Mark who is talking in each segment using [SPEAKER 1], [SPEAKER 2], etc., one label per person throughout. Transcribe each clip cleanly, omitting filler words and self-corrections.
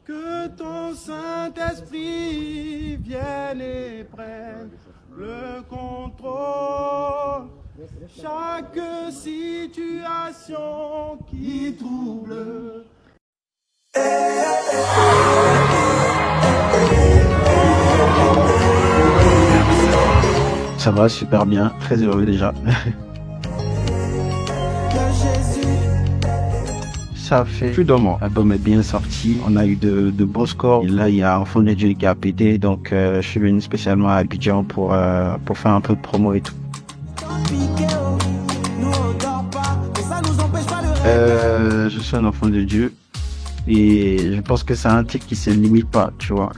[SPEAKER 1] Que ton Saint-Esprit vienne et prenne le contrôle. Chaque situation qui trouble.
[SPEAKER 2] Ça va super bien, très heureux déjà. Ça fait plus d'un mois. L'album est bien sorti. On a eu de beaux scores. Et là, il y a Enfant de Dieu qui a pété. Donc, je suis venu spécialement à Abidjan pour faire un peu de promo et tout. Je suis un enfant de Dieu. Et je pense que c'est un titre qui se limite pas, tu vois.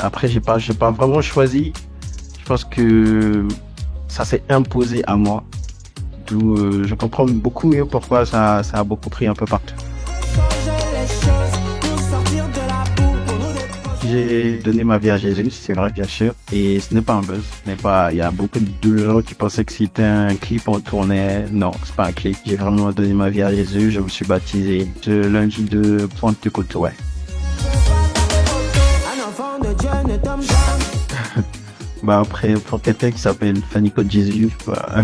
[SPEAKER 2] Après, j'ai pas vraiment choisi. Je pense que ça s'est imposé à moi. D'où je comprends beaucoup mieux pourquoi ça a beaucoup pris un peu partout. J'ai donné ma vie à Jésus, c'est vrai bien sûr, et ce n'est pas un buzz. Il y a beaucoup de gens qui pensaient que c'était un clip on tournait. Non, c'est pas un clip. J'ai vraiment donné ma vie à Jésus. Je me suis baptisé ce lundi de Pentecôte, ouais. Bah après, pour quelqu'un qui s'appelle Fanny Code Jésus, bah,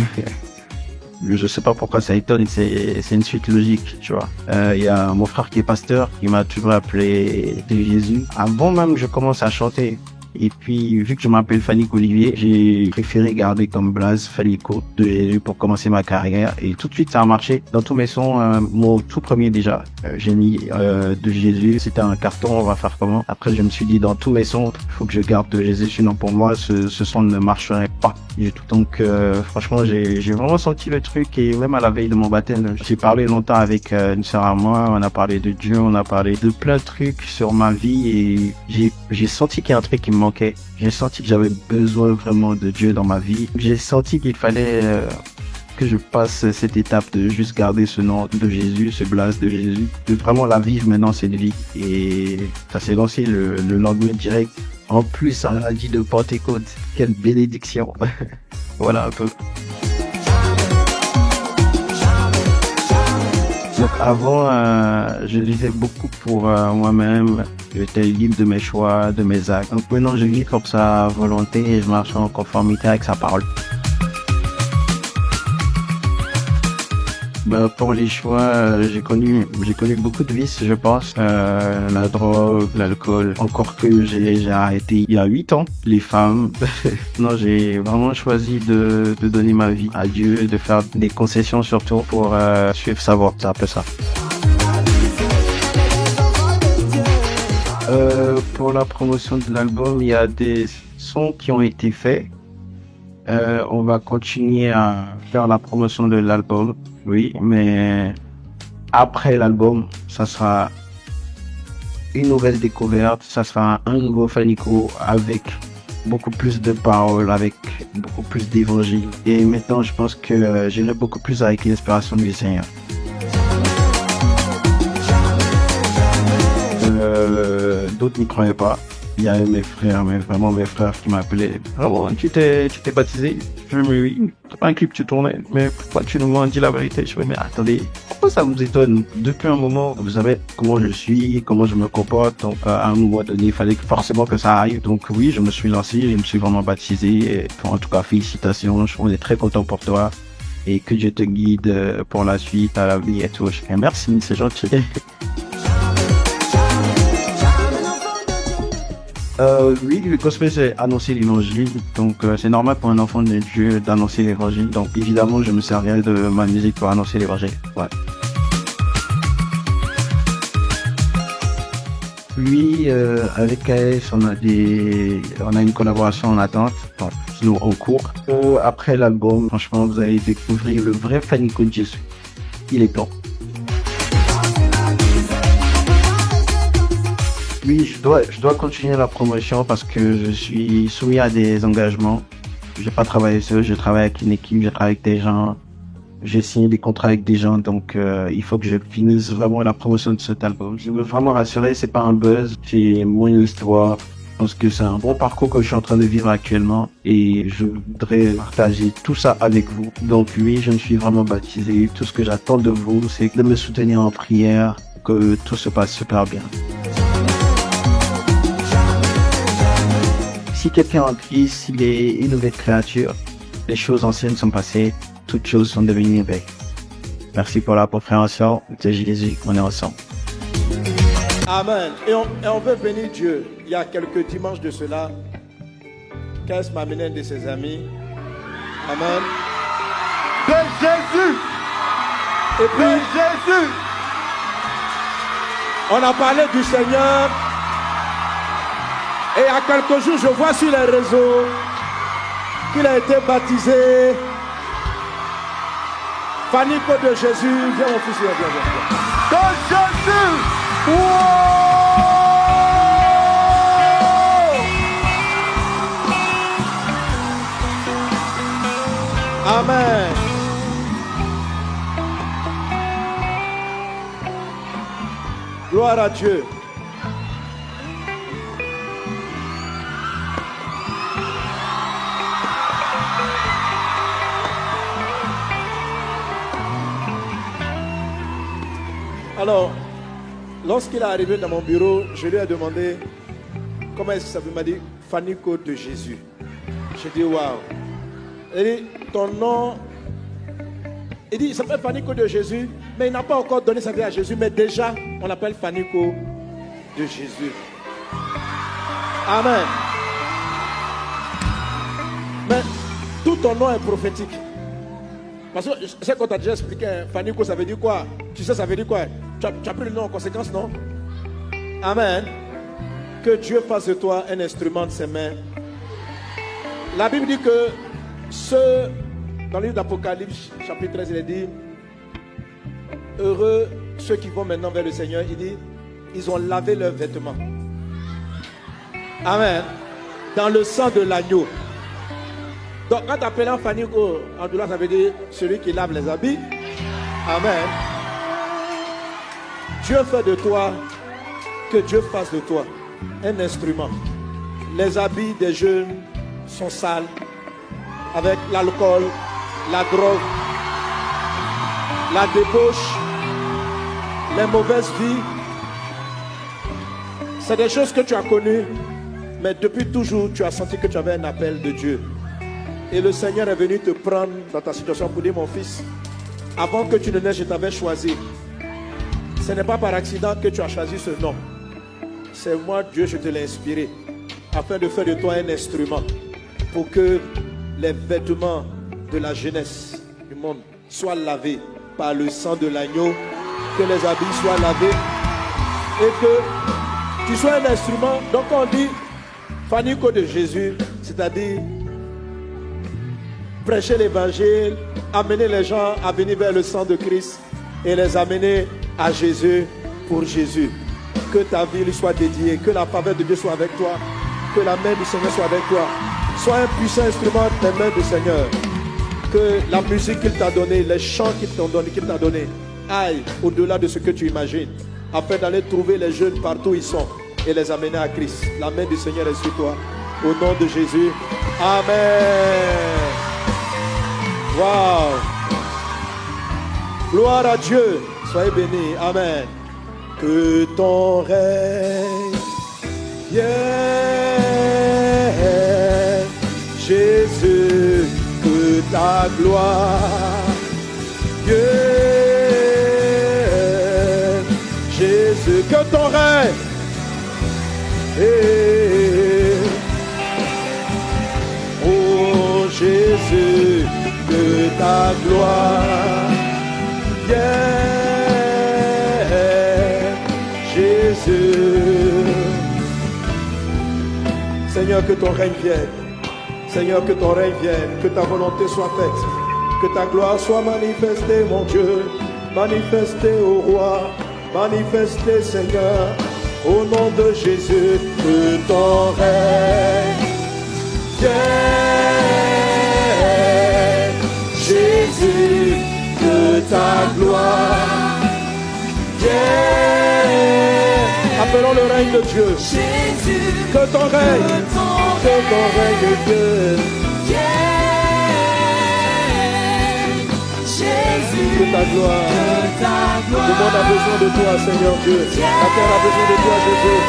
[SPEAKER 2] je sais pas pourquoi ça étonne, c'est une suite logique, tu vois. Il y a mon frère qui est pasteur, il m'a toujours appelé de Jésus. Avant même que je commence à chanter. Et puis, vu que je m'appelle Fannico Olivier, j'ai préféré garder comme blaze Fannico de Jésus pour commencer ma carrière. Et tout de suite, ça a marché. Dans tous mes sons, mon tout premier déjà, j'ai mis de Jésus. C'était un carton, on va faire comment? Après, je me suis dit, dans tous mes sons, il faut que je garde de Jésus. Sinon, pour moi, ce son ne marcherait pas du tout. Donc, franchement, j'ai vraiment senti le truc. Et même à la veille de mon baptême, j'ai parlé longtemps avec une sœur à moi. On a parlé de Dieu, on a parlé de plein de trucs sur ma vie. Et j'ai senti qu'il y a un truc qui me manquait. J'ai senti que j'avais besoin vraiment de Dieu dans ma vie. J'ai senti qu'il fallait que je passe cette étape de juste garder ce nom de Jésus, ce blaze de Jésus, de vraiment la vivre maintenant cette vie. Et ça s'est lancé le lendemain direct. En plus, un lundi de Pentecôte. Quelle bénédiction. Voilà un peu. Donc avant, je vivais beaucoup pour moi-même. J'étais libre de mes choix, de mes actes. Donc maintenant, je vis comme sa volonté et je marche en conformité avec sa parole. Pour les choix, j'ai connu beaucoup de vices, je pense. La drogue, l'alcool. Encore que j'ai arrêté il y a 8 ans. Les femmes. Non, j'ai vraiment choisi de donner ma vie à Dieu, de faire des concessions surtout pour suivre sa voie. C'est un peu ça. Pour la promotion de l'album, il y a des sons qui ont été faits. On va continuer à faire la promotion de l'album, oui, mais après l'album, ça sera une nouvelle découverte, ça sera un nouveau Fannico avec beaucoup plus de paroles, avec beaucoup plus d'évangile. Et maintenant, je pense que j'irai beaucoup plus avec l'inspiration du Seigneur. D'autres n'y croyaient pas. Il y a mes frères, mais vraiment mes frères qui m'appelaient. Ah bon, tu t'es baptisé? Je me dis oui, c'est pas un clip que tu tournais, mais pourquoi tu nous dis la vérité? Je me dis mais attendez, pourquoi ça vous étonne? Depuis un moment, vous savez comment je suis, comment je me comporte, donc à un moment donné, il fallait forcément que ça arrive. Donc oui, je me suis lancé, je me suis vraiment baptisé. Et, en tout cas, félicitations, on est très content pour toi. Et que Dieu te guide pour la suite, à la vie et tout. Et merci, c'est gentil. Oui, le gospel c'est annoncer l'évangile, donc c'est normal pour un enfant de Dieu d'annoncer l'évangile, donc évidemment je me servirai de ma musique pour annoncer l'évangile. Ouais. Oui, avec KS on a une collaboration en attente, bon, sinon en cours. Après l'album, franchement vous allez découvrir le vrai Fannico de Jésus. Il est temps. Oui, je dois continuer la promotion parce que je suis soumis à des engagements. Je n'ai pas travaillé seul, je travaille avec une équipe, je travaille avec des gens. J'ai signé des contrats avec des gens, donc il faut que je finisse vraiment la promotion de cet album. Je veux vraiment rassurer, c'est pas un buzz, c'est mon histoire. Je pense que c'est un bon parcours que je suis en train de vivre actuellement et je voudrais partager tout ça avec vous. Donc oui, je me suis vraiment baptisé. Tout ce que j'attends de vous, c'est de me soutenir en prière, que tout se passe super bien. Si quelqu'un est en Christ, il est une nouvelle créature. Les choses anciennes sont passées, toutes choses sont devenues nouvelles. Merci pour la compréhension de Jésus, on est ensemble.
[SPEAKER 3] Amen. Et on veut bénir Dieu. Il y a quelques dimanches de cela, Qu'est-ce m'a amené un de ses amis. Amen.
[SPEAKER 1] De Jésus.
[SPEAKER 3] Et puis,
[SPEAKER 1] De Jésus.
[SPEAKER 3] on a parlé du Seigneur. Et il y a quelques jours, je vois sur les réseaux qu'il a été baptisé. Fanico de Jésus. Viens mon fils, viens.
[SPEAKER 1] De Jésus.
[SPEAKER 3] Amen. Gloire à Dieu. Alors, lorsqu'il est arrivé dans mon bureau, je lui ai demandé comment est-ce que ça veut. Il m'a dit Fanico de Jésus. J'ai dit waouh. Il dit ton nom. Il dit il s'appelle Fanico de Jésus, mais il n'a pas encore donné sa vie à Jésus, mais déjà on l'appelle Fanico de Jésus. Amen. Mais tout ton nom est prophétique. Parce que je sais qu'on t'a déjà expliqué, hein, Fanico ça veut dire quoi? Tu sais ça veut dire quoi? Tu as pris le nom en conséquence, non? Amen. Que Dieu fasse de toi un instrument de ses mains. La Bible dit que dans le livre d'Apocalypse, chapitre 13, il est dit heureux ceux qui vont maintenant vers le Seigneur. Il dit ils ont lavé leurs vêtements. Amen. Dans le sang de l'agneau. Donc quand tu appelles un Fanico, en tout cas ça veut dire celui qui lave les habits. Amen. Dieu fait de toi, que Dieu fasse de toi un instrument. Les habits des jeunes sont sales avec l'alcool, la drogue, la débauche, les mauvaises vies. C'est des choses que tu as connues, mais depuis toujours tu as senti que tu avais un appel de Dieu. Et le Seigneur est venu te prendre dans ta situation pour dire mon fils, avant que tu ne naisses, je t'avais choisi. Ce n'est pas par accident que tu as choisi ce nom. C'est moi, Dieu, je te l'ai inspiré, afin de faire de toi un instrument pour que les vêtements de la jeunesse du monde soient lavés par le sang de l'agneau, que les habits soient lavés et que tu sois un instrument. Donc on dit Fanico de Jésus, c'est-à-dire prêcher l'évangile, amener les gens à venir vers le sang de Christ et les amener à Jésus pour Jésus. Que ta vie lui soit dédiée, que la faveur de Dieu soit avec toi, que la main du Seigneur soit avec toi. Sois un puissant instrument des mains du Seigneur. Que la musique qu'il t'a donnée, les chants qu'il t'a donné, aille au-delà de ce que tu imagines, afin d'aller trouver les jeunes partout où ils sont et les amener à Christ. La main du Seigneur est sur toi. Au nom de Jésus. Amen. Wow. Gloire à Dieu. Soyez bénis. Amen. Que ton règne vienne, Jésus, que ta gloire vienne, Jésus, que ton règne oh Jésus, que ta gloire vienne, Jésus. Seigneur, que ton règne vienne. Seigneur, que ton règne vienne. Que ta volonté soit faite. Que ta gloire soit manifestée, mon Dieu. Manifestée au roi. Manifestée, Seigneur. Au nom de Jésus, que ton règne vienne. Jésus, que ta gloire vienne. Appelons le règne de Dieu.
[SPEAKER 4] Jésus,
[SPEAKER 3] Que ton règne vienne. Que ta gloire. Le monde a besoin de toi, Seigneur Dieu. La terre a besoin de toi, Jésus.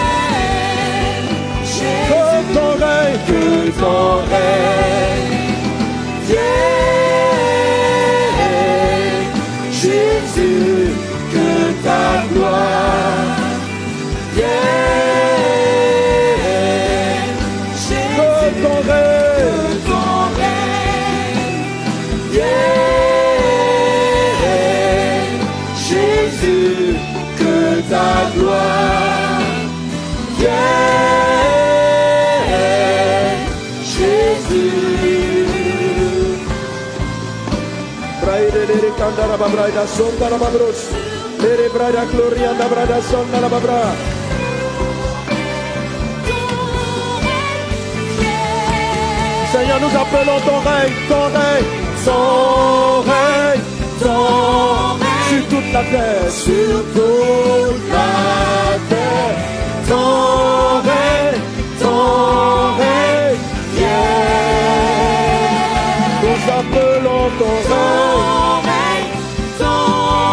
[SPEAKER 3] Que ton règne vienne. Jésus, que ta gloire vienne. Que ton règne vienne. Jésus, que ta gloire vienne. Jésus. Braide lere kandara babraida sondara babros. Lere braida gloria da braida sondara babra. Seigneur, nous appelons ton règne, ton règne, ton règne, ton règne sur toute la terre, sur toute la terre. Ton règne, viens. Nous appelons ton règne,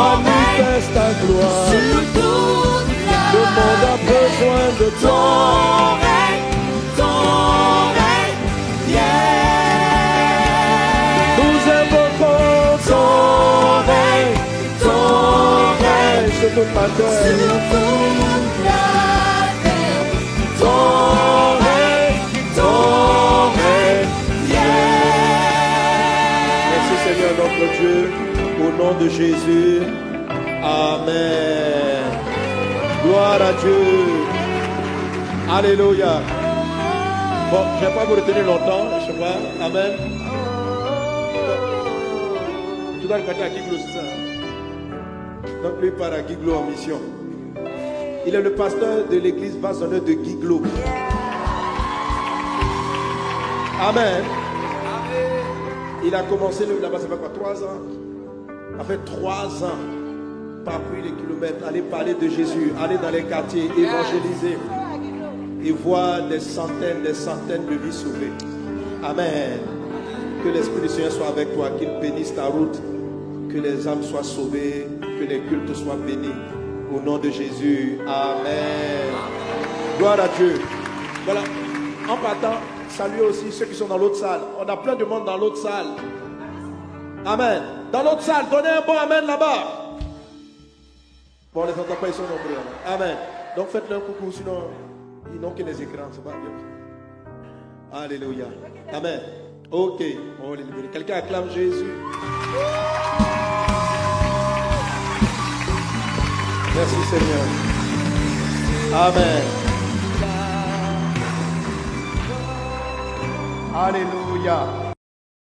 [SPEAKER 3] manifeste ta gloire. Le monde a besoin de toi. Nous invoquons ton règne sur toute la terre. Ton règne, merci Seigneur notre Dieu, au nom de Jésus. Amen. Gloire à Dieu. Alléluia. Bon, je ne vais pas vous retenir longtemps, je crois. Amen. Tu dois le canter à Guiglo, c'est ça? Donc lui part à Guiglo en mission. Il est le pasteur de l'église Vassonneur de Guiglo. Amen. Il a commencé là-bas, ça fait quoi, 3 ans? Ça fait 3 ans. Parcourir les kilomètres, aller parler de Jésus, aller dans les quartiers, évangéliser et voir des centaines de vies sauvées. Amen. Que l'Esprit du Seigneur soit avec toi, qu'il bénisse ta route, que les âmes soient sauvées, que les cultes soient bénis. Au nom de Jésus. Amen. Gloire à Dieu. Voilà. En partant, saluez aussi ceux qui sont dans l'autre salle. On a plein de monde dans l'autre salle. Amen. Dans l'autre salle, donnez un bon amen là-bas. Bon, les entend pas, ils sont nombreux. Amen. Donc faites-leur un coucou, sinon ils n'ont que les écrans, c'est pas bien. Alléluia. Amen. Ok, on va les libérer. Quelqu'un acclame Jésus. Merci Seigneur. Amen. Alléluia.